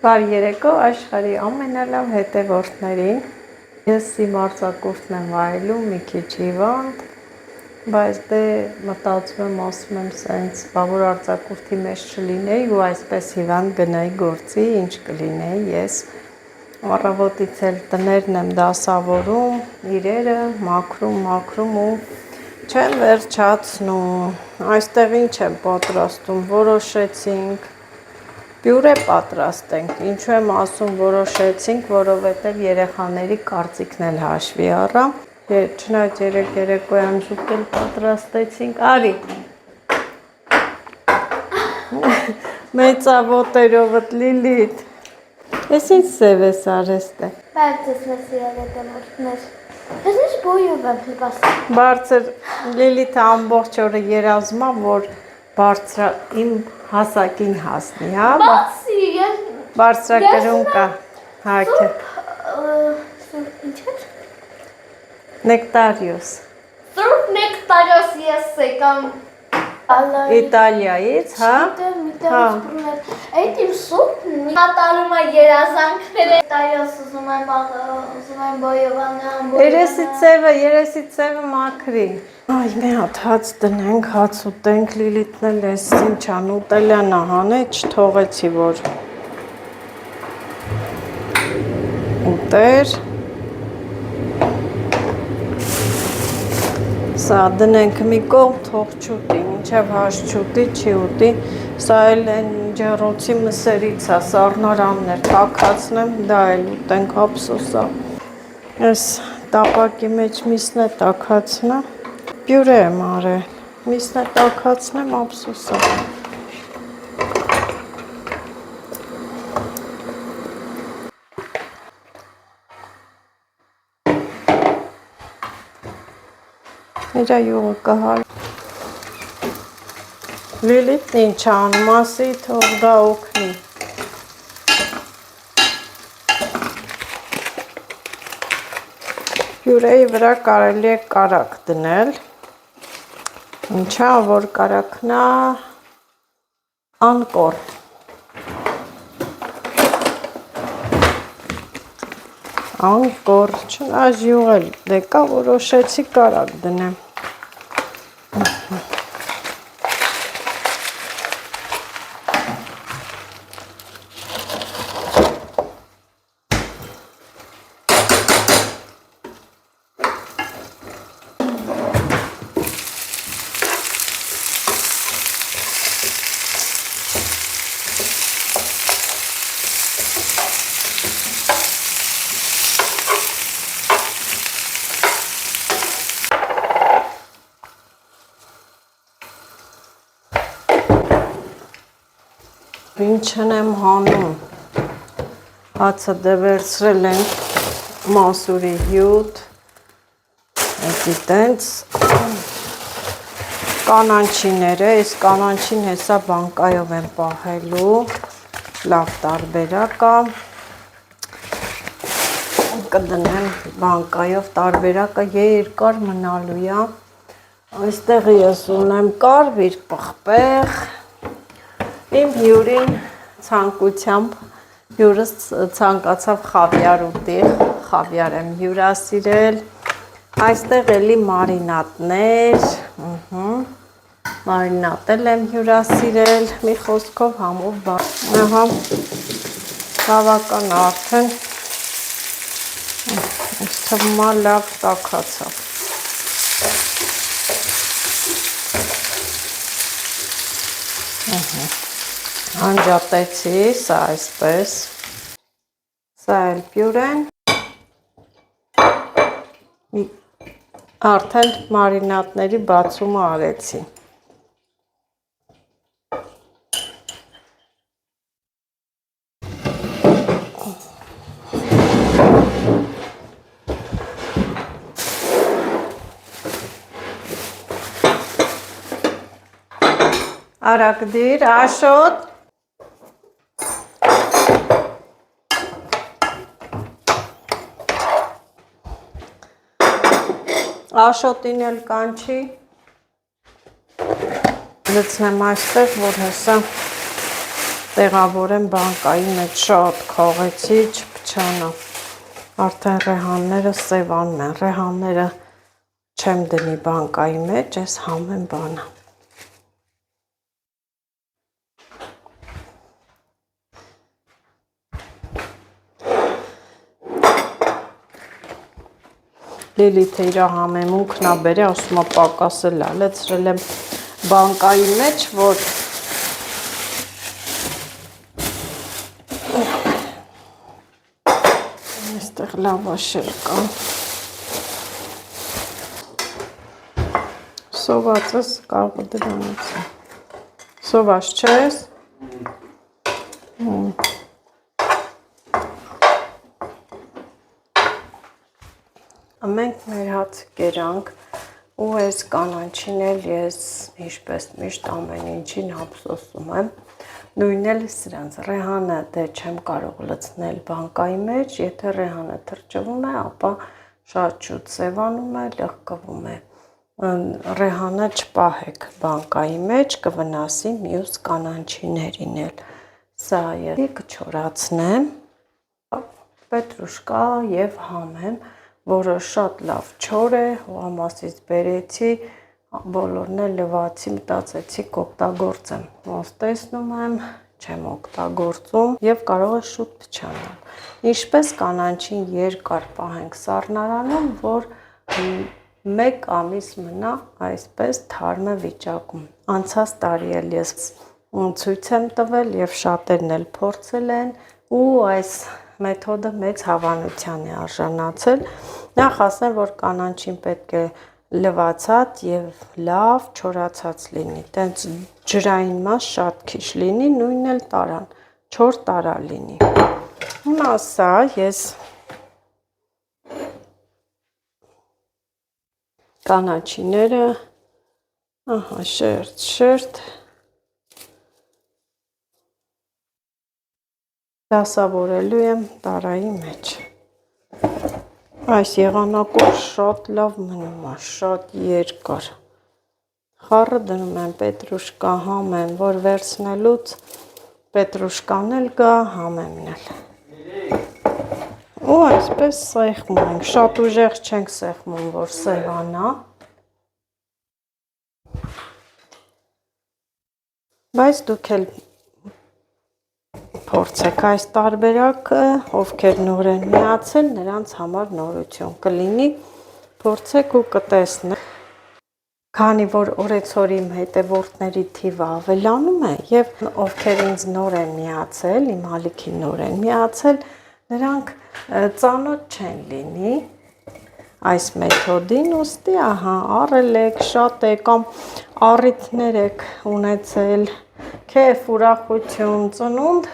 Բարի երեկո աշխարհի ամենալավ հետևորդներին։ Ես իմ արձակուրդն եմ վայելում մի քիչ հիվանդ, բայց դե մտածում եմ, ասում եմ սենց, որ արձակուրդի մեջ չլինեի ու այսպես հիվանդ գնայի գործի, ինչ կլինեի ես։ Առավոտից էլ տներն եմ դասավորում, իրերը մաքրում ու չեմ վերջացնում։ Այստեղ ինչ եմ պատրաստում, որոշեցինք պյուրե պատրաստենք, ինչու եմ ասում որոշեցինք, որովհետև երեխաների կարծիքն էլ հաշվի առա, չնայած երեկոյան շուտ էլ պատրաստեցինք, արի, մեծավոտերովդ Լիլիթ, ես ինչ սև ես արեստը, բայց ես մեզ սիրել հետևորդներ, ես ինչ բոյով եմ լպասում, բարձր Լիլիթը ամբողջ օրը երազում է, որ իմ հասակին հասնի, հա, բարձրակրում կա, հակը, ինչ էր? Նեկտարիոս, Սուրբ Նեկտարիոս ես եկամ Իտալիայից, հա, այդ իմ սուրբն մի հատարում է երազանքները, Նեկտարիոս ուզում եմ բոյովանը, երեսի ծևը մաքրի, այ մի հատ հաց տնենք, հաց ուտենք, Լիլիթն էլ ես ինչ ան ուտելյան հանե, չթողեցի, որ ուտեր, սա դնենք մի կողմ, թող չուտի, մինչև հաշ չուտի, չի ուտի, սա էլ են ջեռոցի մսերից է, սառնարաններ, տաքացնեմ, դա էլ ուտենք, ափսոսա, ես տապակի մեջ միսն է տաքացնա, պյուրե եմ արել, միսն է տաքացնեմ, ափսոսա, իրա յուղը կհար, Լիլիթն ինչ անում, ասի թող դա օգնի, պյուրեի վրա կարելի է կարակ դնել, ինչա, որ կարակնա անկոր, չնայած յուղ էլ դեկա, որոշեցի կարակ դնեմ, Ինչն եմ հանում, հացը դևերցրել եմ մասուրի հյութ, էդի տենց, կանանչիները, ես կանանչին հեսա բանկայով եմ պահելու, լավ տարբերակա, կդնեմ բանկայով տարբերակը երկար մնալու է, այստեղ ես ունեմ կարմիր պղպեղ, իմ հյուրին ցանկությամբ, հյուրս ցանկացավ խավիար ուտի, խավիար եմ հյուրասիրել, այստեղ էլի մարինատներ, մարինատել եմ հյուրասիրել, մի խոսքով համով բան, ահա, բավական արդեն, այս թվում է լավ տաքացավ, անջատեցի, սա այսպես, սա էլ պյուրեն, արդեն մարինատների բացումը արեցի, արագ դիր, Աշոտ, Աշոտին էլ կանչի, լցնեմ այստեղ, որ հեսա տեղավորեմ բանկայի մեջ շատ քաղեցի, չփչանա։ Արդեն ռեհանները սևանում են, ռեհանները չեմ դնի բանկայի մեջ, այս համեն բանը։ Լիլիթը իր համեմունքն ա բերի, ասում ա պակասել ա, լեցրել եմ բանկայի մեջ, որ այստեղ լավաշեր կան։ Սոված ես, կարող է դրանից է։ Սոված չես։ Մենք մեր հացը կերանք ու այս կանանչին էլ ես ինչպես միշտ ամեն ինչին ափսոսում եմ, նույնն էլ սրանց ռեհանը դե չեմ կարող լցնել բանկայի մեջ, եթե ռեհանը թրջվում է, ապա շատ շուտ սևանում է, լղկվում է, ռեհանը չպահեք բանկայի մեջ, կվնասի մյուս կանանչիներին էլ, սա ես կչորացնեմ, պետրուշկա և համեմ, որը շատ լավ չոր է, հողամասից բերեցի, բոլորն էլ լվացի, մտածեցի կօգտագործեմ, ոնց տեսնում եմ, չեմ օգտագործում և կարող է շուտ փչանալ։ Ինչպես կանանչին երկար պահենք սառնարանում, որ 1 ամիս մնա այսպես թարմը վիճակում։ Անցած տարի էլ ես ցույց եմ տվել և շատերն էլ փորձել են ու այս մեթոդը մեծ հավանության է արժանացել, նախ ասեմ, որ կանանչին պետք է լվացած և լավ չորացած լինի, տենց ջրային մաս շատ քիչ լինի, նույնն էլ տարան, չոր տարա լինի։ Հիմա սա ես կանաչիները, ահա շերտ, դասավորելու եմ տարայի մեջ։ Այս եղանակով շատ լավ մնում է, շատ երկար։ Խառը դնում եմ պետրուշկա, համեմ, որ վերցնելուց պետրուշկան էլ գա, համեմն էլ։ Ու այսպես սեղմում ենք, շատ ուժեղ չենք սեղմում, որ սևանա։ Բայց դուք էլ փորձեք այս տարբերակը, ովքեր նոր են միացել, նրանց համար նորություն կլինի, փորձեք ու կտեսնեք, քանի որ օրեցօր իմ հետևորդների թիվը ավելանում է և ովքեր ինձ նոր են միացել, իմ ալիքին նոր են միացել, նրանք ծանոթ չեն լինի այս մեթոդին, ուստի ահա առել եք, շատ եք կամ առիթներ եք ունեցել, քեֆ, ուրախություն, ծնունդ,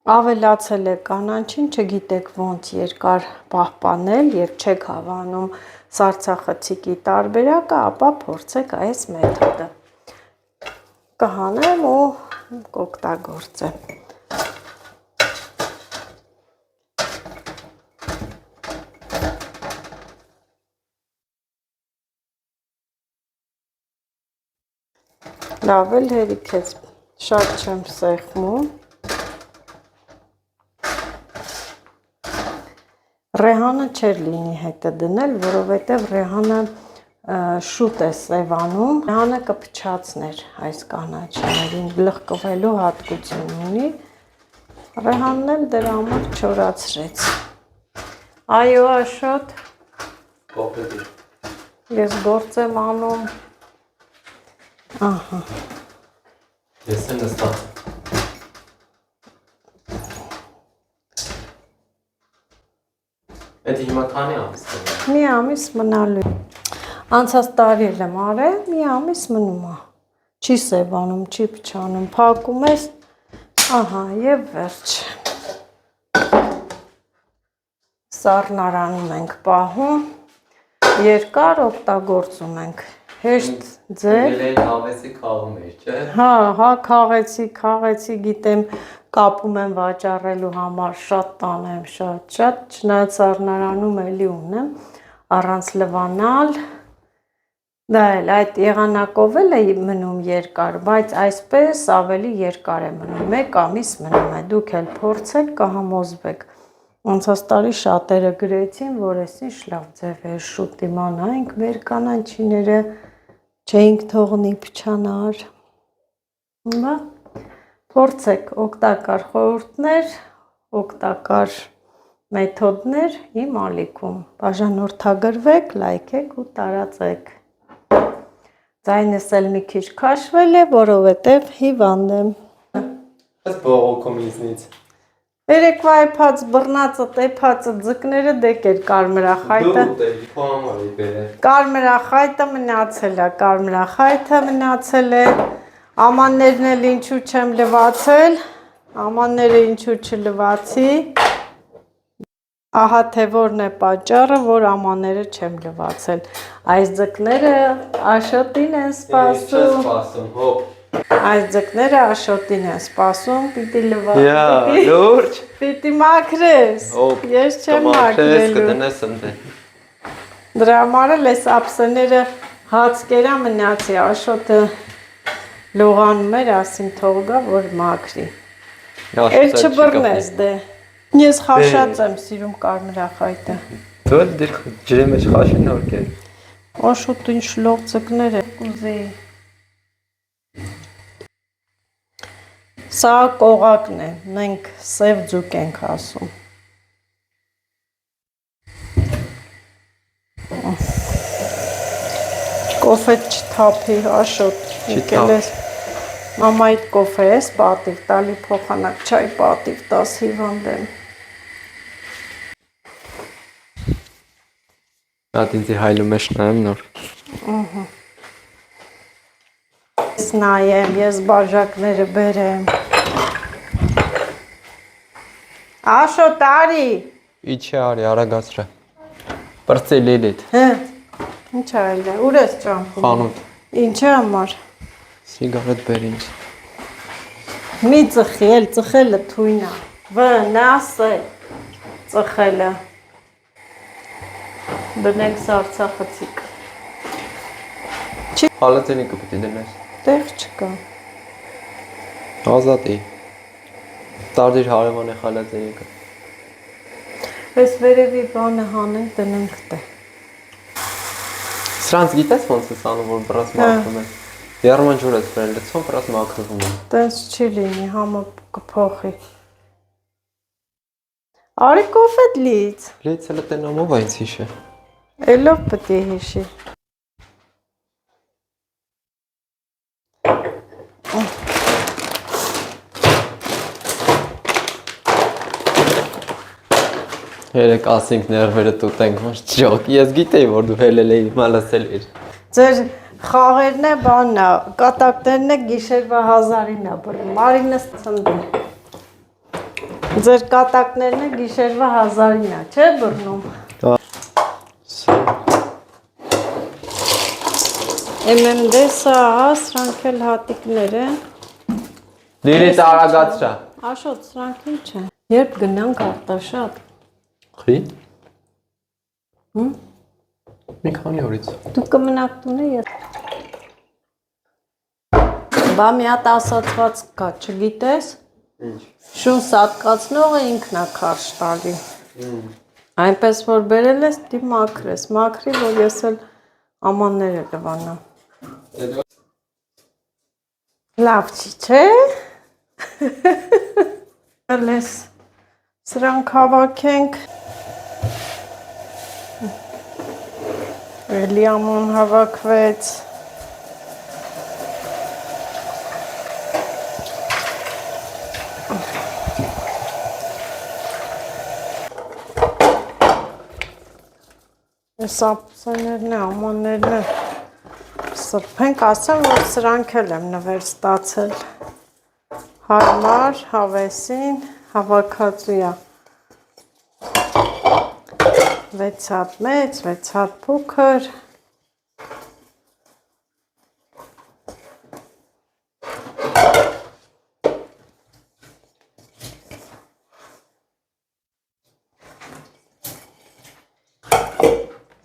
ավելացել եք կանանչին, չգիտեք ոնց երկար պահպանել և չեք հավանում սառցախցիկի տարբերակը, ապա փորձեք այս մեթոդը։ Կհանեմ ու կօգտագործեմ։ Լավ էլ հերիք ես, շատ չեմ սեղմում։ Ռեհանը չէր լինի հետը դնել, որովհետև ռեհանը շուտ է սևանում, ռեհանը կփչացներ այս կանաչիներին, լղկվելու հատկություն ունի, ռեհանն էլ դրա համար չորացրեց։ Այո, Աշոտ, ես գործ եմ անում, ահա։ Ես եմ նստած։ Էդի հիմա քանի ամիս մնա։ Մի ամիս մնալու։ Անցած տարի եմ արել, մի ամիս մնում է։ Չի սևանում, չի փչանում, փակում ես, ահա, եւ վերջ։ Սառնարանում ենք պահում, երկար օգտագործում ենք։ Հեշտ ձև։ Դե հավեսի քաղում էր, չէ՞։ Հա, քաղեցի, գիտեմ, կապում եմ վաճառելու համար, շատ տանեմ, շատ, չնայած սառնարանում էլի ունեմ, առանց լվանալ, Դա էլ այդ եղանակով էլ է մնում երկար, բայց այսպես ավելի երկար է մնում, 1 ամիս մնում է, դուք էլ փորձեք կհամոզվեք, անցած տարի շատերը գրեցին, որ էսի շլավ ձև էր, շուտ իմանայինք, մեր կանանչիները չէինք թողնի փչանար, փորձեք օգտակար խորհուրդներ, օգտակար մեթոդներ իմ ալիքում, բաժանորդագրվեք, լայքեք ու տարածեք։ Ձայնս էլ մի քիչ քաշվել է, որովհետև հիվանդ եմ։ Այս բողոքում ինձնից։ Երեկվա այփած բռնածը, տեփածը, ձկները դեկեր կարմրախայտը։ Դու քո համար էի բերել։ Կարմրախայտը մնացել է, կարմրախայտը մնացել է։ Ամաններն էլ ինչու չեմ լվացել, ամանները ինչու չլվացի։ Ահա թե որն է պատճառը, որ ամանները չեմ լվացել։ Այս ձկները Աշոտին են սպասում։ հոպ։ Այս ձկները Աշոտին են սպասում, պիտի լվացի։ Յա, լուրջ։ Պիտի մաքրես։ Հոպ։ Ես չեմ մաքրելու։ Կդնես ընդ։ Դրա համար էլ էս ափսեները հացկերա մնացի, Աշոտը լողանում էր, ասին թող գա, որ մաքրի։ Էլ չբռնես դե։ Ես խաշած եմ սիրում կարմրախայտը։ Դու էլ դեր ջրի մեջ խաշի նոր կեր։ Աշոտ ինչ լող ձկներ է կուզի։ Սա կողակն է, մենք սև ձուկ ենք ասում։ Կոֆետ չթափի, Աշոտ, եկել ես։ Մամայիդ կոֆե ես պատիվ տալի, փոխանակ չայ պատիվ տաս, հիվանդ եմ։ Այդ ինձ հայլում ես նայեմ նոր։ Ես նայեմ, ես բաժակները բերեմ։ Աշոտ, արի։ Իչի արի, արագացրա։ Պրծի լիլիտ։ Հը, ինչ այլ է, ուր ես ճամփում։ Խանութ։ Ինչի համար։ Սիգարետ բեր ինձ։ Մի ծխի, էլ ծխելը թույն է։ Վնաս է ծխելը։ Բնենք սարցախցիկ։ Հալածենիկը պիտի դնես։ Տեղ չկա։ Ազատի։ Տարդիր հարևան է հալածենիկը։ Այս վերևի բանը հանենք դնենք տե։ Սրանց գիտես ոնց ես անում, որ բրաս մաքրում է։ Երման ջուր ես բերել, լցում բրաս մաքրվում է։ Տենց չի լինի, համը կփոխի։ Արի կոֆետ լից։ Լիցելը տենամով այնց հիշե։ Էլով պտի հիշի։ Երեք ասինք ներվերը տուտենք, ոչ ճոք, ես գիտեի, որ դու հելել էի, մալասել էր։ Ձեր խաղերն է բանն է, կատակներն է գիշերվա 1000-ին է բռնում, Մարինս ծնդի։ Ձեր կատակներն է գիշերվա 1000-ին է, չէ բռնում։ MMD-սը, սրանք էլ հատիկներ են։ Լիլիտ արագացրա։ Աշոտ, սրանք ինչ է։ Երբ գնանք Արտաշատ։ Խի։ Հմ։ Մի քանի օրից։ Դու կմնաք տունը ես։ Բա մի հատ ասացված կա, չգիտես։ Ինչ։ Շուն սատկացնողը ինքն է քարշ տալի։ Այնպես որ բերել ես, դի մաքրես, մաքրի, որ ես էլ ամանները լվանամ։ Լավ չի, չէ։ Լես սրանք հավաքենք։ Էլի աման հավաքվեց։ Այս ապսեներն է, ամաններն է, սրբենք, ասեմ, որ սրանք էլ եմ նվեր ստացել, հարմար, հավեսին, հավաքածուя, 6 հատ մեծ, 6 հատ փոքր,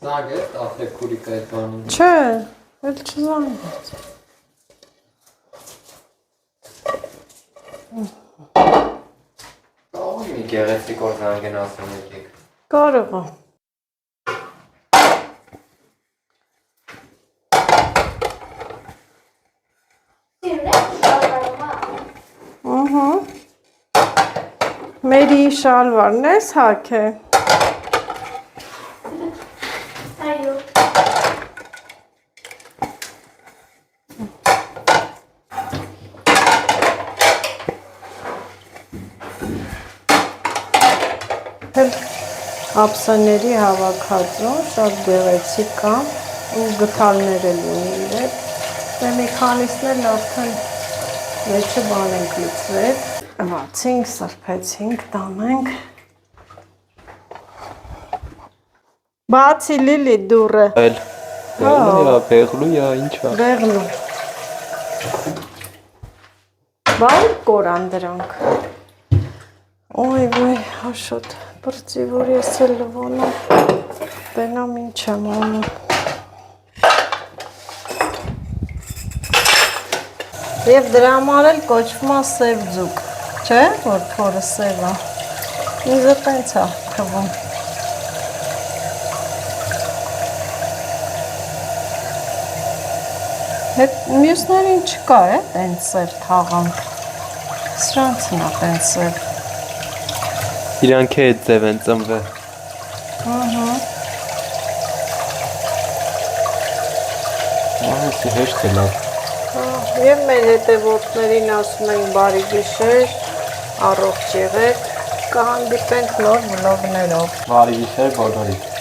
Զանգ ես, ախե քուրիկա այդ բանին։ Չէ, Էլ չզանգեց։ Մի գեղեցիկ օր զանգեն ասում եկեք։ Կարող է։ Մերի շալվարն ես հաք է։ Այո։ Ափսաների հավաքածու, շատ գեղեցիկ կա, ու գթալներ էլ ունի իրեք։ Դե մի քանիսն էլ արդեն մեջը բան ենք լուծվել։ Բացինք, սրբեցինք, տանենք։ Բացի լիլի դուրը։ Այլ բեղլույա, ինչ է։ Բեղլու։ Բան կորան դրանք։ Ոյ, հաշոտ, բրծի, որ ես էլ լվոնամ, բենամ ինչ եմ անում։ Եվ դրա համար էլ կոչվում է սև ձուկ, չէ, որ փորը սև է։ Ինձ տենց է թվում։ Հետ մյուսներին չկա է, տենց սև թաղանք։ Սրանցն է տենց սև։ Իրանք է այդ ձև են ծնվել։ Ահա հեշտ է լավ։ Եվ մեր հետևորդներին ասում ենք բարի գիշեր, առողջ եղեք, կհանդիպենք նոր վլոգներով։ Բարի գիշեր բոլորին։